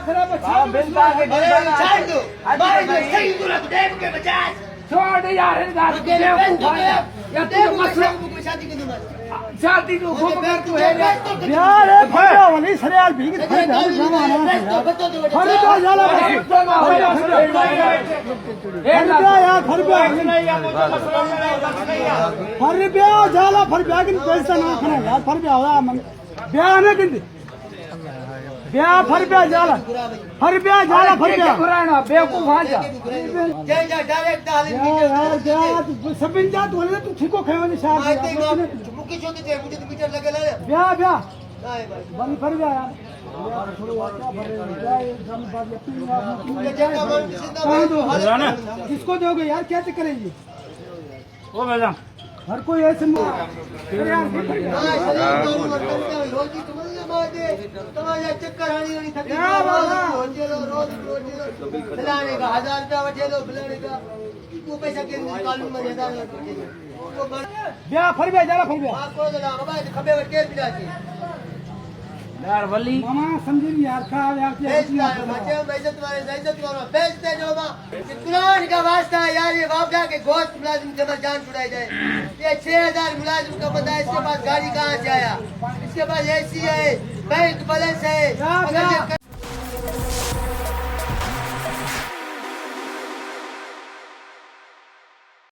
खराब छोड़ यार शादी तो तू है यार वाली सरियाल भी जाला फर पैसा ना खाना यार फर ब्याह ना किंदी ब्याह फर जाला फर जाला फर बेवकूफ जा सभिन जा तू तू ठीको खयोनी शाह मुकी छोटी दे मुझे मीटर लगे ले ब्याह बंद फर यार किसको दोगे यार क्या करेंगे वो मैडम हर कोई ऐसे चक्कर फैलाने का 1000 रुपया बचे दो फैलाने का वो पैसा के कानून में ब्याह फर ब्याह जाला फर ब्याह खबे के बिला यार वली मामा समझी यार का यार बच्चे इज्जत वाले इज्जत करो बेचते जो कुरान का वास्ता है यार ये वापडा के गोश्त मुलाजिम से जान छुड़ाई जाए ये 6000 मुलाजिम का बंदा इसके पास गाड़ी कहाँ से आया इसके पास एसी है बैंक बैलेंस है